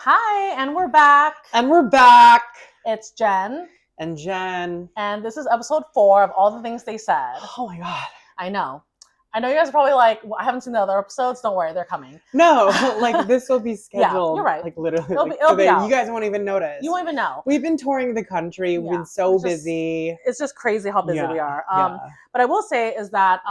Hi, and we're back. And we're back. It's Jen. And Jen. And this is episode 4 of All the Things They Said. Oh my God. I know you guys are probably like, well, I haven't seen the other episodes. Don't worry, they're coming. No, like this will be scheduled. Yeah, you're right. Like literally. It'll be out. You guys won't even notice. You won't even know. We've been touring the country. We've been so busy. It's just crazy how busy we are. Yeah. But I will say is that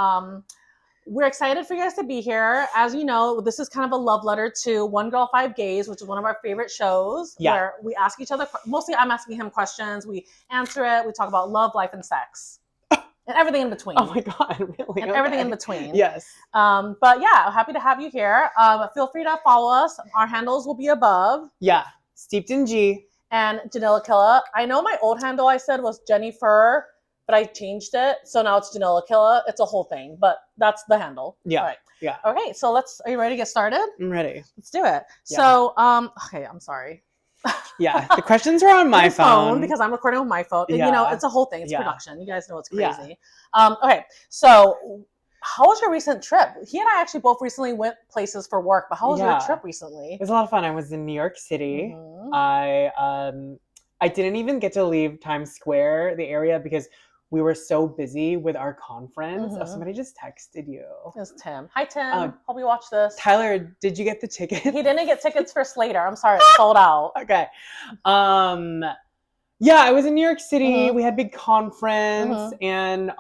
we're excited for you guys to be here. As you know, this is kind of a love letter to One Girl, Five Gays, which is one of our favorite shows where we ask each other, mostly I'm asking him questions. We answer it. We talk about love, life, and sex. And everything in between. Oh my God, really? And everything in between. Yes. But yeah, happy to have you here. Feel free to follow us. Our handles will be above. Yeah. Steeped in G. And Janilla Killa. I know my old handle I said was Jennifer, but I changed it. So now it's Janilla Killa. It's a whole thing, but that's the handle. Yeah. All right. Yeah. Okay, so are you ready to get started? I'm ready. Let's do it. Yeah. So, okay, I'm sorry. Yeah, the questions are on my phone. Because I'm recording with my phone. And, it's a whole thing. It's production. You guys know it's crazy. Yeah. Okay, so how was your recent trip? He and I actually both recently went places for work, but how was your trip recently? It was a lot of fun. I was in New York City. Mm-hmm. I didn't even get to leave Times Square, the area, because we were so busy with our conference. Mm-hmm. Oh, somebody just texted you. It's Tim. Hi, Tim. Hope you watch this. Tyler, did you get the ticket? He didn't get tickets for Slater. I'm sorry. It's sold out. Okay. Yeah, I was in New York City. Mm-hmm. We had a big conference, and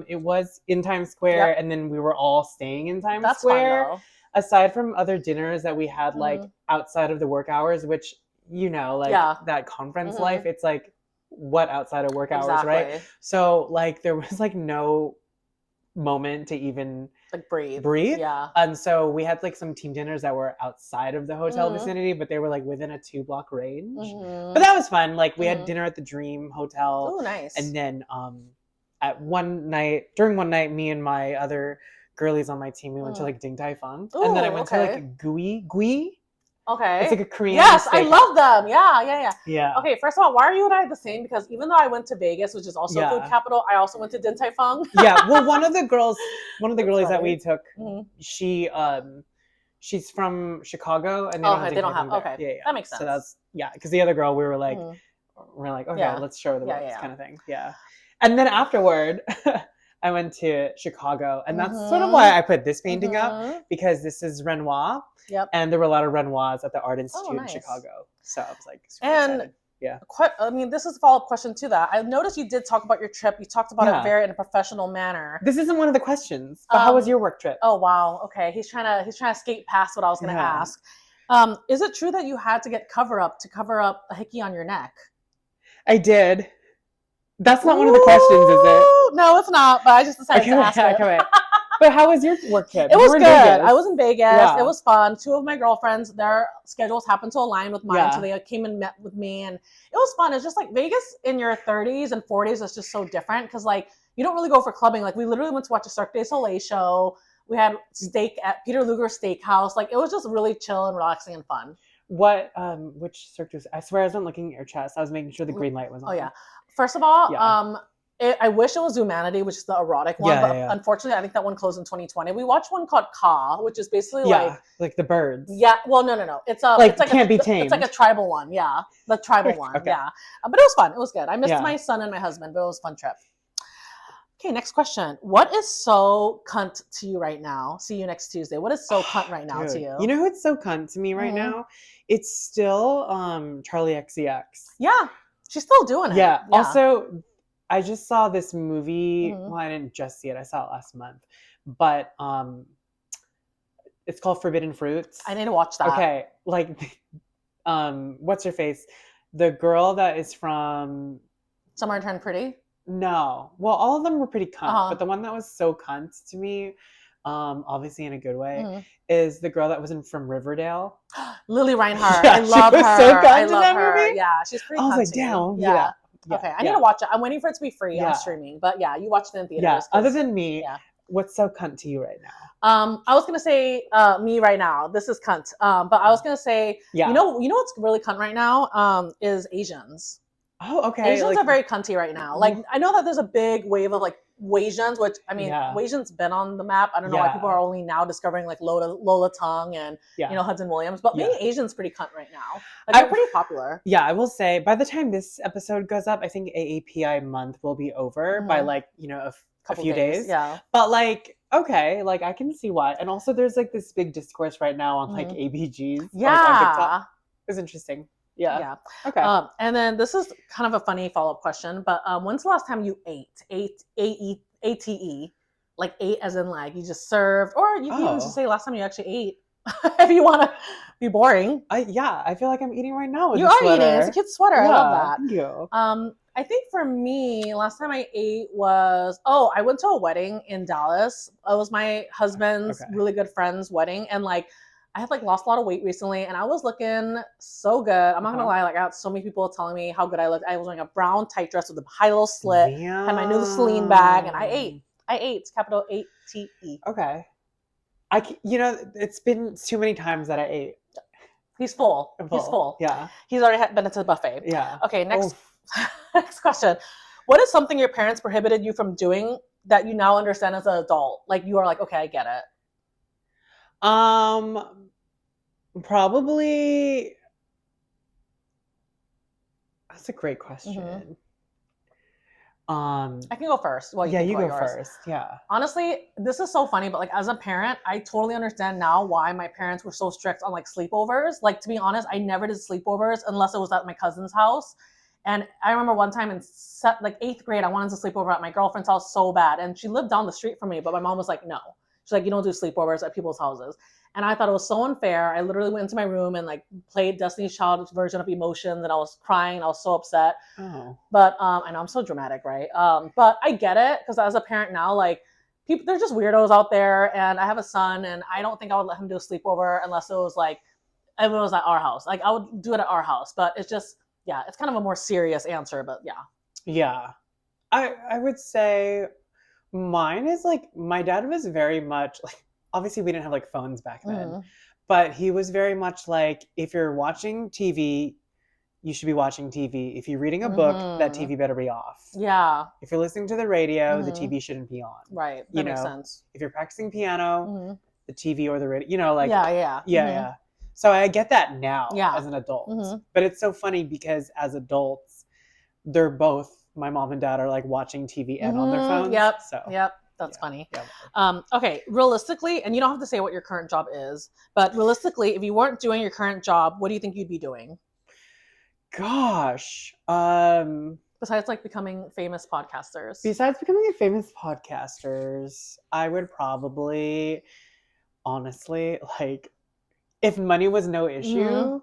it was in Times Square, and then we were all staying in Times Square. Fun, aside from other dinners that we had, like, outside of the work hours, which, that conference life, it's like, what outside of work hours, right? So, like, there was, like, no moment to even like breathe. Yeah. And so we had, like, some team dinners that were outside of the hotel vicinity, but they were, like, within a 2-block range. But that was fun. Like, we had dinner at the Dream Hotel. Oh, nice. And then during one night, me and my other girlies on my team, we went to, like, Ding Tai Fung. Ooh, and then I went to, like, Gui. Okay. It's like a Korean Yes, steak. I love them. Yeah. Okay, first of all, why are you and I the same? Because even though I went to Vegas, which is also food capital, I also went to Din Tai Fung. Yeah. Well, one of the girlies that we took, she's from Chicago, and they don't have. Okay. Yeah. That makes sense. So that's because the other girl, we were like, okay, let's show the ropes, kind of thing. Yeah. And then afterward, I went to Chicago, and that's sort of why I put this painting up, because this is Renoir. Yep. And there were a lot of Renoirs at the Art Institute in Chicago. So I was like, super excited. Yeah. I mean, this is a follow-up question to that. I noticed you did talk about your trip. You talked about it very in a professional manner. This isn't one of the questions. But how was your work trip? Oh wow. Okay. He's trying to skate past what I was going to ask. Is it true that you had to get cover up a hickey on your neck? I did. That's not one of the questions, is it? No, it's not. But I just decided to ask it. Okay. But how was your work trip? It was good. I was in Vegas. Yeah. It was fun. 2 of my girlfriends, their schedules happened to align with mine, so they came and met with me, and it was fun. It's just like Vegas in your 30s and 40s is just so different because, like, you don't really go for clubbing. Like, we literally went to watch a Cirque du Soleil show. We had steak at Peter Luger's Steakhouse. Like, it was just really chill and relaxing and fun. Which Cirque du Soleil? I swear I wasn't looking at your chest. I was making sure the green light was on. Oh yeah. First of all, I wish it was Humanity, which is the erotic one, but unfortunately, I think that one closed in 2020. We watched one called Ka, which is basically like the birds. Yeah, well, no. It's like can't be tamed. It's like a tribal one, the tribal one, But it was fun. It was good. I missed my son and my husband, but it was a fun trip. Okay, next question. What is so cunt to you right now? See you next Tuesday. What is so cunt right now to you? You know who's so cunt to me right now? It's still Charlie XCX. Yeah, she's still doing it. Yeah. Also, I just saw this movie. Well, I didn't just see it. I saw it last month. But it's called Forbidden Fruits. I need to watch that. Okay. Like, what's her face? The girl that is from Summer Turned Pretty? No. Well, all of them were pretty cunt. But the one that was so cunt to me, obviously in a good way, is the girl that was from Riverdale. Lily Reinhardt. I love her. So cunt I in love that her. movie. Yeah, she's pretty cunt. I was like, too. damn. Yeah. Okay, I need to watch it. I'm waiting for it to be free on streaming. But yeah, you watched it in theaters. Yeah, other than me, what's so cunt to you right now? I was going to say me right now. This is cunt. But I was going to say, you know what's really cunt right now is Asians. Oh, okay. Asians are very cunty right now. Like, I know that there's a big wave of like Wasians, which I mean, Wasians been on the map. I don't know why people are only now discovering like Lola Tongue and Hudson Williams, but being Asian's pretty cunt right now. Like, they're pretty popular. Yeah, I will say by the time this episode goes up, I think AAPI month will be over by like a few days. Yeah, but like okay, like I can see why. And also, there's like this big discourse right now on like ABGs. Yeah, like, on TikTok. It's interesting. Yeah. Okay. And then this is kind of a funny follow-up question, but when's the last time you ate, like ate as in like you just served, or you can even just say last time you actually ate, if you want to be boring. I feel like I'm eating right now. You are eating. It's a cute sweater. I love that. Thank you. I think for me, last time I ate was I went to a wedding in Dallas. It was my husband's really good friend's wedding, and like I had like lost a lot of weight recently, and I was looking so good. I'm not gonna lie, like I got so many people telling me how good I looked. I was wearing a brown tight dress with a high-low slit, had my new Celine bag, and I ate. It's capital ATE. Okay. It's been too many times that I ate. He's full. He's full. Yeah. He's already been to the buffet. Yeah. Okay, next question. What is something your parents prohibited you from doing that you now understand as an adult? Like you are like, okay, I get it. Probably. That's a great question. I can go first. Well, you go first. Yeah. Honestly, this is so funny, but like as a parent, I totally understand now why my parents were so strict on like sleepovers. Like to be honest, I never did sleepovers unless it was at my cousin's house. And I remember one time in like 8th grade, I wanted to sleep over at my girlfriend's house so bad, and she lived down the street from me, but my mom was like, no. She's like, you don't do sleepovers at people's houses. And I thought it was so unfair. I literally went into my room and like played Destiny's Child's version of Emotions, and I was crying. I was so upset. Oh. But I know I'm so dramatic, right? But I get it, because as a parent now, like people, they're just weirdos out there. And I have a son, and I don't think I would let him do a sleepover unless it was like everyone was at our house. Like I would do it at our house, but it's just it's kind of a more serious answer. But yeah, I would say mine is like my dad was very much like. Obviously, we didn't have like phones back then, but he was very much like, if you're watching TV, you should be watching TV. If you're reading a book, that TV better be off. Yeah. If you're listening to the radio, the TV shouldn't be on. Right. That makes sense. If you're practicing piano, the TV or the radio, like. Yeah. So I get that now as an adult. But it's so funny because as adults, they're both, my mom and dad are like watching TV and on their phones. Yep. That's funny. Yeah. Okay, realistically, and you don't have to say what your current job is, but realistically, if you weren't doing your current job, what do you think you'd be doing? Gosh. Besides like becoming famous podcasters. I would probably, honestly, like, if money was no issue,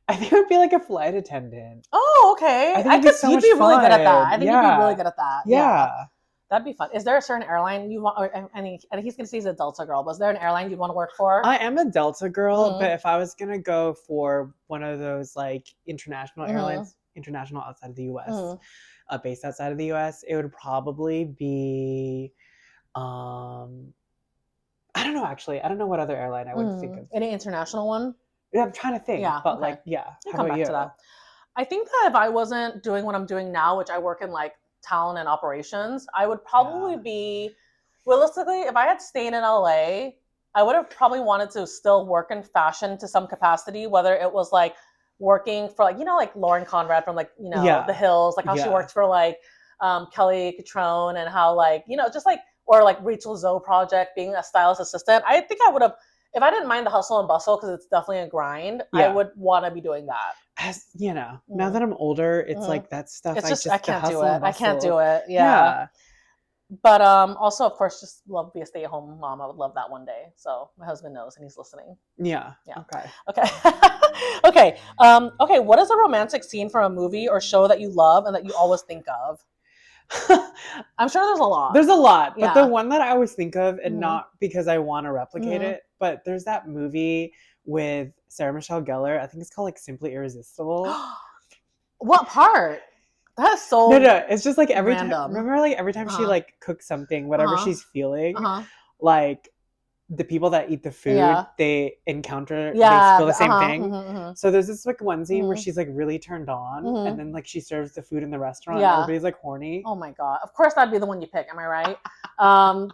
I think it would be like a flight attendant. Oh, okay. I guess you'd be really good at that. I think you'd be really good at that. Yeah. That'd be fun. Is there a certain airline you want? I think he's going to say he's a Delta girl, but is there an airline you'd want to work for? I am a Delta girl, but if I was going to go for one of those like international airlines, international outside of the U.S., based outside of the U.S., it would probably be, I don't know, actually. I don't know what other airline I would think of. Any international one? Yeah, I'm trying to think. Yeah, but like, yeah. How about you? To that. I think that if I wasn't doing what I'm doing now, which I work in like talent and operations, I would probably be, realistically, if I had stayed in LA, I would have probably wanted to still work in fashion to some capacity, whether it was like working for like, like Lauren Conrad from like, The Hills, like how she worked for like Kelly Catrone, and how like, just like, or like Rachel Zoe Project being a stylist assistant. I think I would have, if I didn't mind the hustle and bustle, because it's definitely a grind, I would want to be doing that. As now that I'm older, it's like that stuff. It's just I can't do it. I can't do it. Yeah. But also, of course, just love to be a stay-at-home mom. I would love that one day. So my husband knows, and he's listening. Yeah. Okay. Okay. What is a romantic scene from a movie or show that you love and that you always think of? I'm sure there's a lot. But the one that I always think of, and not because I want to replicate it, but there's that movie with Sarah Michelle Gellar. I think it's called like Simply Irresistible. What part? That's so no. It's just like every random. time. Remember, like every time she like cooks something, whatever she's feeling, like the people that eat the food, they encounter, they feel the same thing. So there's this like one scene where she's like really turned on, and then like she serves the food in the restaurant, and everybody's like horny. Oh my god! Of course, that'd be the one you pick. Am I right?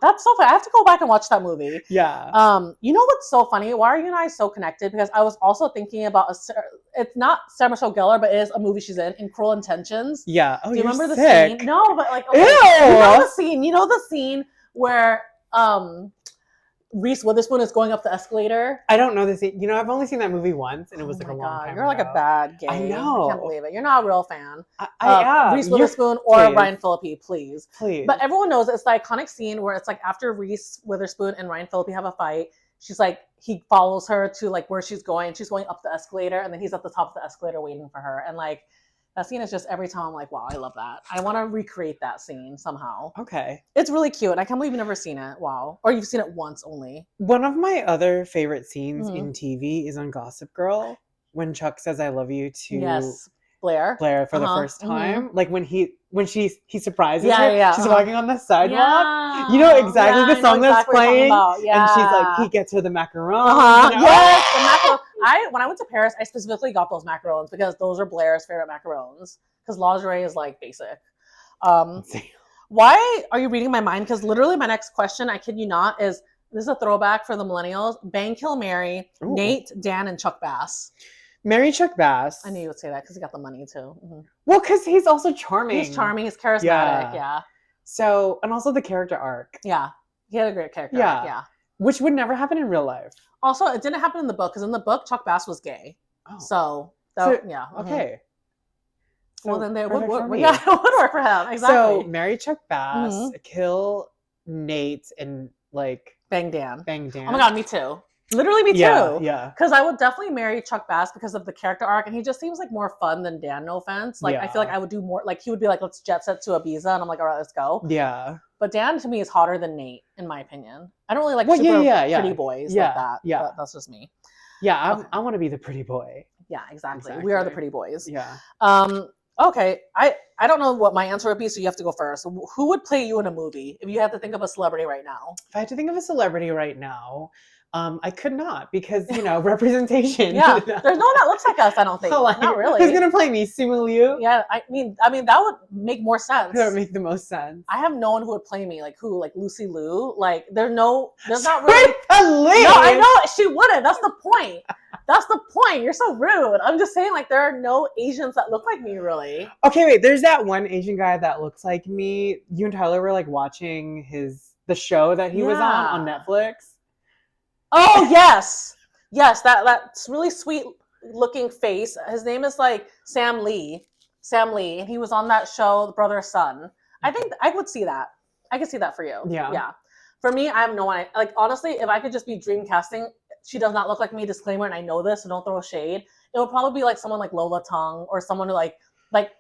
That's so funny. I have to go back and watch that movie. Yeah. You know what's so funny? Why are you and I so connected? Because I was also thinking about it's not Sarah Michelle Gellar, but it is a movie she's in Cruel Intentions. Yeah. Oh, do you remember sick. The scene? No, but like, okay, ew. You know the scene. You know the scene where Reese Witherspoon is going up the escalator. I don't know the scene. You know, I've only seen that movie once, and it was like a long time You're like a bad gay. I know. I can't believe it. You're not a real fan. I am. Reese Witherspoon or Ryan Phillippe, please. Please. But everyone knows it's the iconic scene where it's like after Reese Witherspoon and Ryan Phillippe have a fight, she's like, he follows her to like where she's going. She's going up the escalator, and then he's at the top of the escalator waiting for her. And like, that scene is just every time I'm like, wow, I love that. I want to recreate that scene somehow. Okay. It's really cute. I can't believe you've never seen it. Wow. Or you've seen it once only. One of my other favorite scenes in TV is on Gossip Girl when Chuck says I love you to Blair for the first time. Like when he surprises her. She's walking on the sidewalk. Yeah. You know exactly the song that's playing. And she's like, he gets her the macarons. Yes, the macarons. When I went to Paris, I specifically got those macarons because those are Blair's favorite macarons. Because lingerie is like basic. Why are you reading my mind? Because literally my next question, I kid you not, is this is a throwback for the millennials. Bang, kill, marry, Nate, Dan, and Chuck Bass. Marry Chuck Bass. I knew you would say that because he got the money too. Mm-hmm. Well, because he's also charming. He's charming. He's charismatic. Yeah. So, and also the character arc. Yeah. He had a great character arc. Yeah. Which would never happen in real life. Also, it didn't happen in the book because in the book, Chuck Bass was gay. Oh. So yeah. Okay. So well, then it would work. Yeah, it would work for him. Exactly. So, marry Chuck Bass, kill Nate, and like bang Dan. Oh my god, me too. Literally me too. Yeah. Because I would definitely marry Chuck Bass because of the character arc, and he just seems like more fun than Dan. No offense. Like I feel like I would do more. Like he would be like, let's jet set to Ibiza, and I'm like, all right, let's go. Yeah. But Dan to me is hotter than Nate, in my opinion. I don't really like pretty boys like that. Yeah. But that's just me. Yeah, I want to be the pretty boy. Yeah, exactly. We are the pretty boys. Yeah. Okay. I don't know what my answer would be, so you have to go first. Who would play you in a movie if you had to think of a celebrity right now? If I had to think of a celebrity right now, I could not because, representation. Yeah, there's no one that looks like us, I don't think. Not really. Who's going to play me? Simu Liu? Yeah, I mean that would make more sense. That would make the most sense. I have no one who would play me. Like who? Like Lucy Liu? Like there's not really. No, I know, she wouldn't. That's the point. That's the point. You're so rude. I'm just saying, like, there are no Asians that look like me, really. Okay, wait. There's that one Asian guy that looks like me. You and Tyler were, like, watching the show that he was on Netflix. Oh, yes. Yes, that's really sweet-looking face. His name is, like, Sam Lee. And he was on that show, The Brother Son. I think I would see that. I could see that for you. Yeah. For me, I have no one. Like, honestly, if I could just be dream casting, she does not look like me, disclaimer, and I know this, so don't throw shade. It would probably be like someone like Lola Tung or someone who like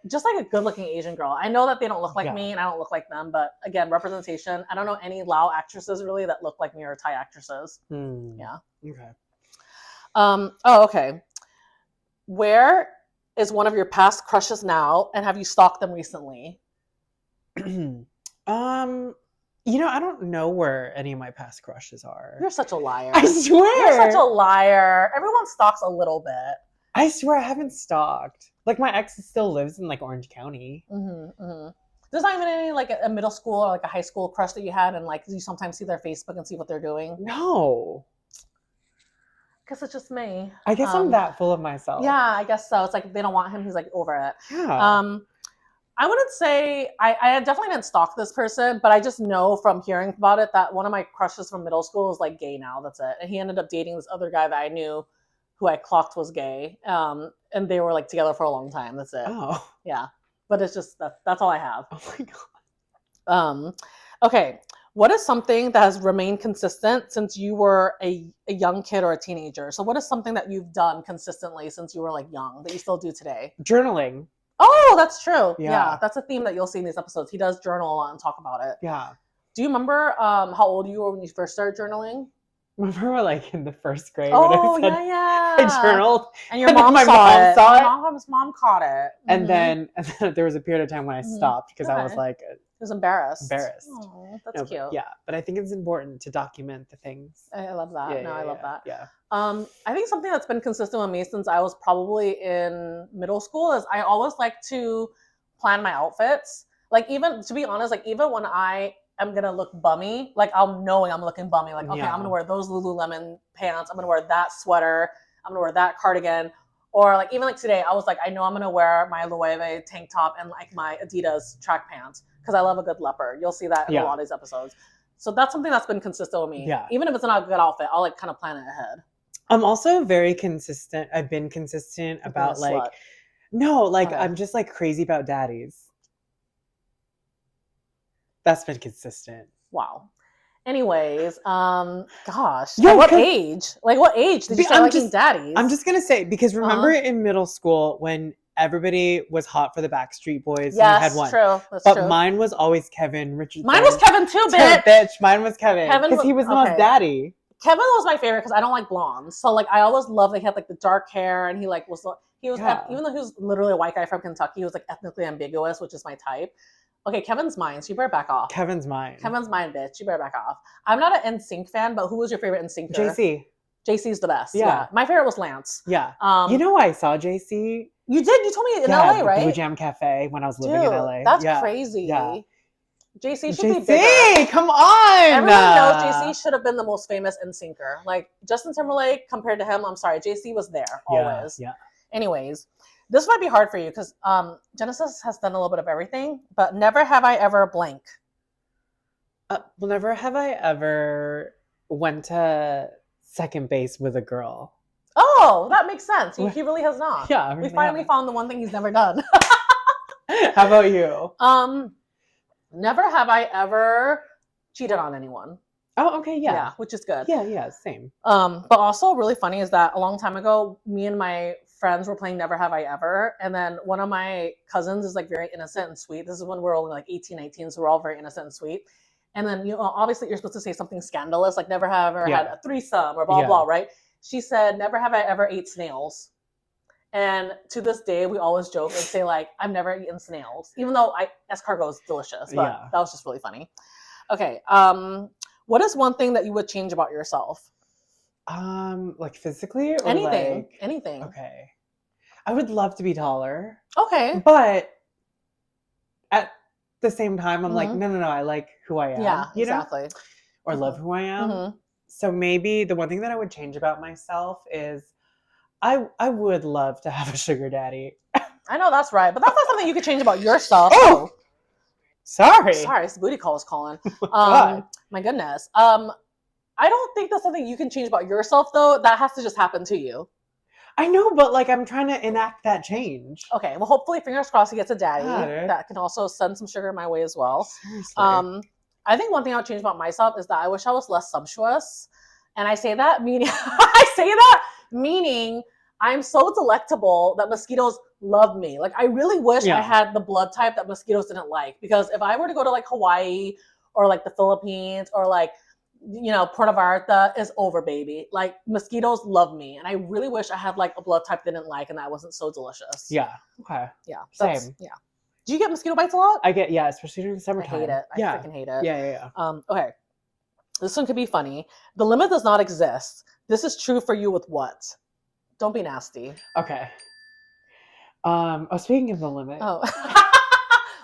just like a good looking Asian girl. I know that they don't look like me and I don't look like them, but again, representation. I don't know any Lao actresses really that look like me or Thai actresses. Yeah. Okay. Okay. Where is one of your past crushes now, and have you stalked them recently? I don't know where any of my past crushes are. You're such a liar. I swear. You're such a liar. Everyone stalks a little bit. I swear I haven't stalked. Like, my ex still lives in, like, Orange County. There's not even any, like, a middle school or, like, a high school crush that you had, and, like, you sometimes see their Facebook and see what they're doing? No. I guess it's just me. I guess I'm that full of myself. Yeah, I guess so. It's like, if they don't want him, he's, like, over it. Yeah. I wouldn't say I definitely didn't stalk this person, but I just know from hearing about it that one of my crushes from middle school is like gay now. That's it. And he ended up dating this other guy that I knew who I clocked was gay. And they were like together for a long time. That's it. Oh. Yeah. But it's just that's all I have. Oh my God. Okay. What is something that has remained consistent since you were a young kid or a teenager? So what is something that you've done consistently since you were like young that you still do today? Journaling. Oh, that's true. Yeah. That's a theme that you'll see in these episodes. He does journal a lot and talk about it. Yeah. Do you remember how old you were when you first started journaling? Remember, like in the first grade. Oh, when I journaled, and your mom saw it. Mom's mom caught it. And then there was a period of time when I stopped because I was like, was embarrassed. Embarrassed. Oh, that's cute. But I think it's important to document the things. I love that. I love that. Yeah. I think something that's been consistent with me since I was probably in middle school is I always like to plan my outfits. Like, even, to be honest, like, even when I am gonna look bummy, like, I'm knowing I'm looking bummy. Like, okay, I'm gonna wear those Lululemon pants. I'm gonna wear that sweater. I'm gonna wear that cardigan. Or like, even like today, I was like, I know I'm gonna wear my Loewe tank top and like my Adidas track pants because I love a good leopard. You'll see that in a lot of these episodes. So that's something that's been consistent with me. Yeah. Even if it's not a good outfit, I'll like kind of plan it ahead. I'm also very consistent. I've been consistent about like, I'm just like crazy about daddies. That's been consistent. Wow. Anyways, gosh, what age? Like, what age did you start liking daddies? I'm just gonna say, because remember in middle school when everybody was hot for the Backstreet Boys, and you had one. That's true. Mine was always Kevin Richardson. Mine was Kevin too, bitch. Mine was Kevin because he was the most daddy. Kevin was my favorite because I don't like blondes, so like I always loved that he had like the dark hair and he was even though he was literally a white guy from Kentucky, he was like ethnically ambiguous, which is my type. Okay, Kevin's mine, so you better back off. Kevin's mine, bitch. You better back off. I'm not an NSYNC fan, but who was your favorite NSYNC? JC. JC's the best. Yeah. My favorite was Lance. Yeah. I saw JC. You did? You told me in LA, right? Blue Jam Cafe when I was living in LA. That's crazy. Yeah. JC should be bigger. Come on. Everyone knows JC should have been the most famous NSYNCer. Like, Justin Timberlake compared to him, I'm sorry, JC was there always. Yeah. Anyways, this might be hard for you because Genesis has done a little bit of everything, but never have I ever blank. Well, never have I ever went to second base with a girl. Oh, that makes sense. He really has not. Yeah. We finally found the one thing he's never done. How about you? Never have I ever cheated on anyone. Oh, okay, yeah. Which is good. Yeah, same. But also really funny is that a long time ago, me and my friends were playing Never Have I Ever, and then one of my cousins is like very innocent and sweet. This is when we're only like 18, 19, so we're all very innocent and sweet. And then, obviously you're supposed to say something scandalous, like never have I ever had a threesome or blah, blah, right? She said, never have I ever ate snails. And to this day, we always joke and say like, I've never eaten snails, even though escargot is delicious, but that was just really funny. Okay. What is one thing that you would change about yourself? Like physically or anything? Anything. Okay. I would love to be taller. Okay. But at the same time, I'm like, no, I like who I am. Yeah, exactly. Or love who I am. So maybe the one thing that I would change about myself is I would love to have a sugar daddy. I know that's right, but that's not something you could change about yourself. Oh, sorry, it's the booty call is calling. My goodness. I don't think that's something you can change about yourself, though. That has to just happen to you. I know, but like I'm trying to enact that change. Okay, well, hopefully, fingers crossed, he gets a daddy that can also send some sugar my way as well. Seriously. I think one thing I would change about myself is that I wish I was less sumptuous, and I say that meaning I'm so delectable that mosquitoes love me. Like, I really wish I had the blood type that mosquitoes didn't like, because if I were to go to like Hawaii or like the Philippines or like, Puerto Vallarta is over, baby. Like, mosquitoes love me. And I really wish I had like a blood type they didn't like and that wasn't so delicious. Yeah. Okay. Yeah. Same. Yeah. Do you get mosquito bites a lot? I get, especially during the summertime. I hate it. I freaking hate it. Yeah. Okay. This one could be funny. The limit does not exist. This is true for you with what? Don't be nasty. Okay. Speaking of the limit. Oh.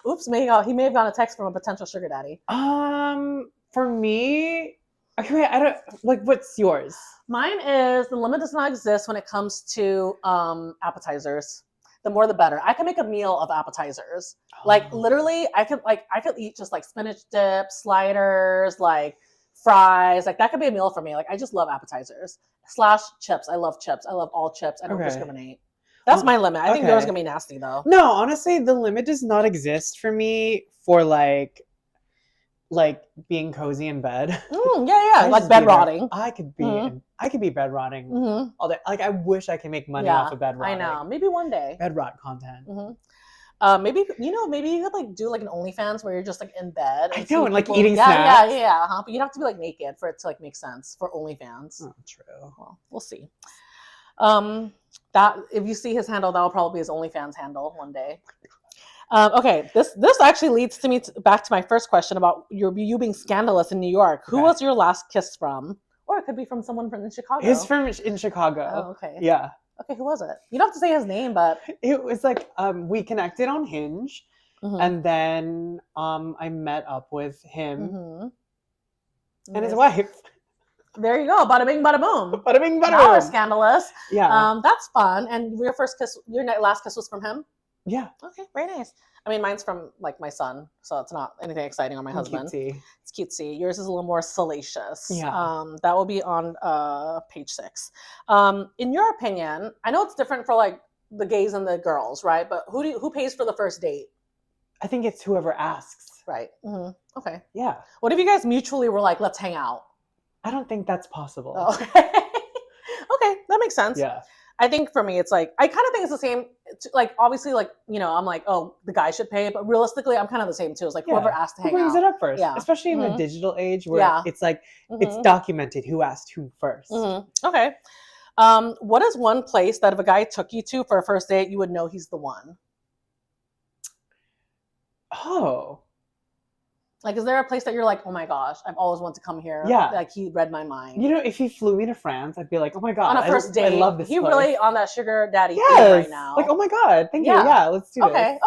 Oops, he may have gotten a text from a potential sugar daddy. For me, okay, wait, I don't, like, what's yours? Mine is the limit does not exist when it comes to appetizers. The more the better. I can make a meal of appetizers. Like, literally, I could eat just like spinach dip, sliders, like fries. Like, that could be a meal for me. Like, I just love appetizers. / chips. I love chips. I love all chips. I don't discriminate. That's my limit. I think yours is gonna be nasty though. No, honestly, the limit does not exist for me for like being cozy in bed. Like bed rotting. I could be bed rotting all day. Like, I wish I could make money off of bed rotting. I know. Maybe one day. Bed rot content. Maybe you could like do like an OnlyFans where you're just like in bed. I know, and like eating snacks. Yeah. But you'd have to be like naked for it to like make sense for OnlyFans. Oh, true. Well, we'll see. That if you see his handle, that will probably be his OnlyFans handle one day. Okay, this actually leads to me back to my first question about you being scandalous in New York. Who was your last kiss from? Or it could be from someone from in Chicago. It's from in Chicago. Oh, okay. Yeah. Okay, who was it? You don't have to say his name, but it was like we connected on Hinge, and then I met up with him and his wife. There you go. Bada bing, bada boom. Bada bing, bada boom. Now we're scandalous. Yeah. That's fun. And your last kiss was from him? Yeah. Okay, very nice. I mean, mine's from like my son, so it's not anything exciting on my husband. Cutesy. It's cutesy. Yours is a little more salacious. Yeah. That will be on page 6. In your opinion, I know it's different for like the gays and the girls, right? But who pays for the first date? I think it's whoever asks. Right. Mm-hmm. Okay. Yeah. What if you guys mutually were like, let's hang out? I don't think that's possible. Oh, okay. Okay, that makes sense. Yeah. I think for me, it's like, I kind of think it's the same. Like, obviously, like, I'm like, oh, the guy should pay. But realistically, I'm kind of the same too. It's like whoever asked to hang out. Who brings it up first? Yeah. Especially in the digital age where it's like, it's documented who asked who first. Okay. What is one place that if a guy took you to for a first date, you would know he's the one? Oh. Like, is there a place that you're like, oh my gosh, I've always wanted to come here? Yeah. Like, he read my mind. If he flew me to France, I'd be like, oh my God. On a first date. I love this place. Really on that sugar daddy thing right now. Like, oh my God. Thank you. Yeah, let's do this.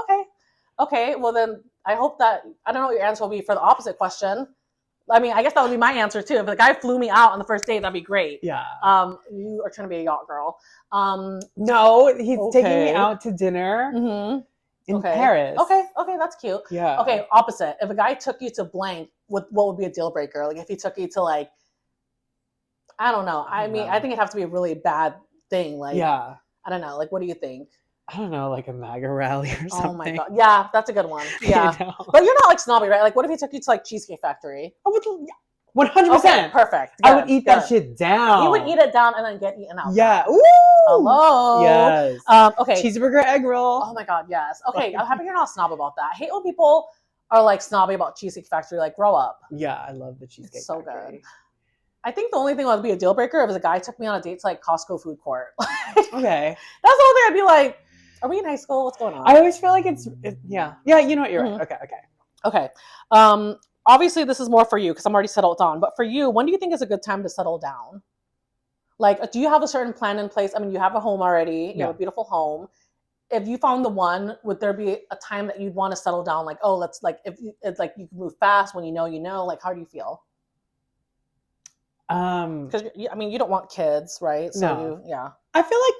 Okay. Well, then I hope that, I don't know what your answer will be for the opposite question. I mean, I guess that would be my answer too. If the guy flew me out on the first date, that'd be great. Yeah. You are trying to be a yacht girl. No, he's taking me out to dinner. In Paris. Okay, that's cute. Yeah. Okay, opposite. If a guy took you to blank, what would be a deal breaker? Like if he took you to like, I don't know. I mean, I think it'd have to be a really bad thing. Like, I don't know. Like, what do you think? I don't know, like a MAGA rally or something. Oh my God. Yeah, that's a good one. Yeah. But you're not like snobby, right? Like what if he took you to like Cheesecake Factory? 100%. Okay, perfect. Good, I would eat that shit down. You would eat it down and then get eaten out. Yeah. Ooh. Hello. Yes. Okay. Cheeseburger egg roll. Oh my God, yes. Okay, I'm happy you're not snob about that. I hate when people are like snobby about Cheesecake Factory. Like, grow up. Yeah, I love the Cheesecake it's so Factory. Good. I think the only thing that would be a deal breaker if a guy took me on a date to like Costco food court. Okay. That's the only thing I'd be like, are we in high school? What's going on? I always feel like yeah. Yeah, you know what? You're right. Okay. Obviously, this is more for you because I'm already settled on. But for you, when do you think is a good time to settle down? Like, do you have a certain plan in place? I mean, you have a home already. You have a beautiful home. If you found the one, would there be a time that you'd want to settle down? Like, oh, let's like, if it's like you can move fast when you know. Like, how do you feel? Because I mean, you don't want kids, right? So no. I feel like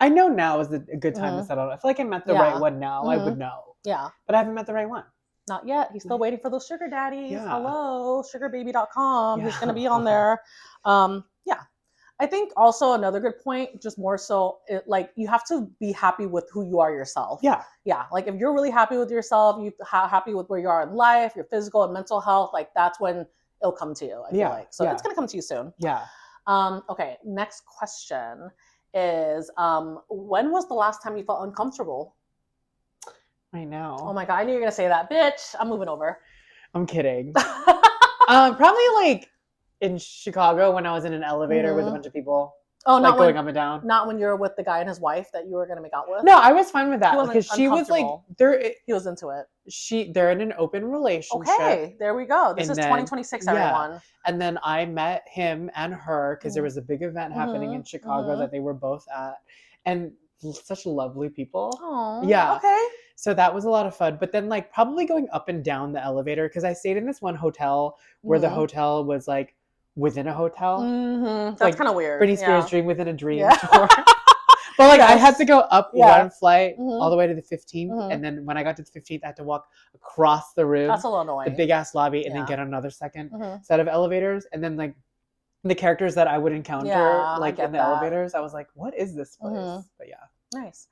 I know now is a good time to settle. I feel like I met the right one now. I would know. Yeah. But I haven't met the right one. Not yet. He's still waiting for those sugar daddies. Yeah. Hello, sugarbaby.com. He's going to be on there. I think also another good point, just more so, like you have to be happy with who you are yourself. Yeah. Yeah. Like if you're really happy with yourself, you happy with where you are in life, your physical and mental health, like that's when it'll come to you, I feel like. So it's going to come to you soon. Yeah. Okay. Next question is, when was the last time you felt uncomfortable? I know. Oh my God, I knew you were going to say that. Bitch, I'm moving over. I'm kidding. Probably like in Chicago when I was in an elevator with a bunch of people. Oh, not going up and down. Not when you were with the guy and his wife that you were going to make out with? No, I was fine with that. Because she was like, he was into it. They're in an open relationship. Okay, there we go. This is 2026, everyone. And then I met him and her because there was a big event happening in Chicago that they were both at. And such lovely people. Oh, yeah. Okay. So that was a lot of fun. But then like probably going up and down the elevator because I stayed in this one hotel where the hotel was like within a hotel. That's like, kind of weird. Britney Spears' Dream Within a Dream tour. But like I had to go up one flight all the way to the 15th. And then when I got to the 15th, I had to walk across the room. That's a little annoying. The big ass lobby and then get another second set of elevators. And then like the characters that I would encounter like in the elevators, I was like, what is this place? But yeah. Nice.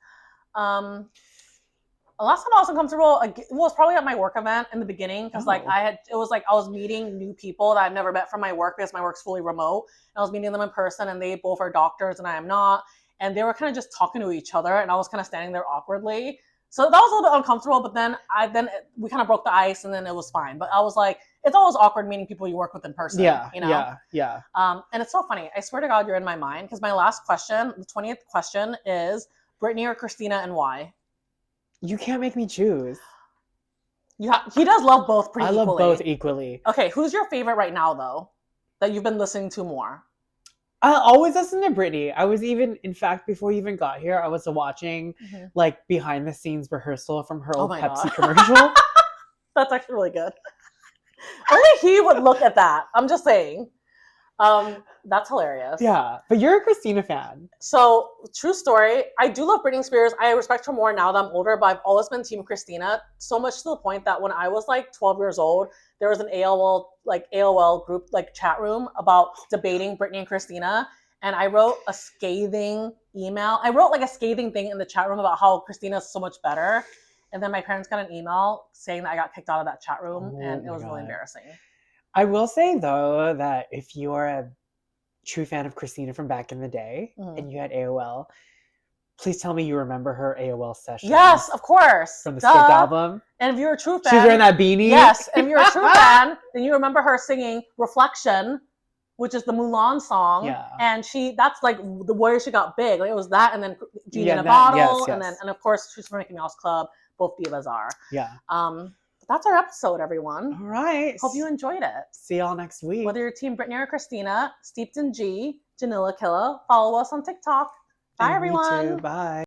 The last time I was uncomfortable was probably at my work event in the beginning because I was meeting new people that I've never met from my work because my work's fully remote. And I was meeting them in person and they both are doctors and I am not. And they were kind of just talking to each other and I was kind of standing there awkwardly. So that was a little bit uncomfortable, but then we kind of broke the ice and then it was fine. But I was like, it's always awkward meeting people you work with in person. Yeah, you know? Yeah. And it's so funny. I swear to God, you're in my mind because my last question, the 20th question is Britney or Christina and why? You can't make me choose. Yeah, he does love both pretty equally. I love both equally. Okay, who's your favorite right now, though, that you've been listening to more? I always listen to Britney. I was even, in fact, before you even got here, I was watching like behind the scenes rehearsal from her old Pepsi commercial. That's actually really good. Only he would look at that. I'm just saying. That's hilarious. Yeah, but you're a Christina fan. So, true story. I do love Britney Spears. I respect her more now that I'm older, but I've always been Team Christina. So much to the point that when I was like 12 years old, there was an AOL group chat room about debating Britney and Christina, and I wrote a scathing email. I wrote a scathing thing in the chat room about how Christina is so much better, and then my parents got an email saying that I got kicked out of that chat room, and it was really embarrassing. I will say, though, that if you are a true fan of Christina from back in the day and you had AOL, please tell me you remember her AOL session. Yes, of course. From the Stripped album. And if you're a true fan... She was wearing that beanie. Yes, and if you're a true fan, then you remember her singing Reflection, which is the Mulan song. Yeah. And that's the where she got big. It was that, and then Genie in a Bottle, yes. And of course, she's from Mickey Mouse Club. Both divas are. Yeah. That's our episode, everyone. All right. Hope you enjoyed it. See y'all next week. Whether you're Team Britney or Christina, Steeped in G, Janilla Killa, follow us on TikTok. Bye, everyone. You too. Bye.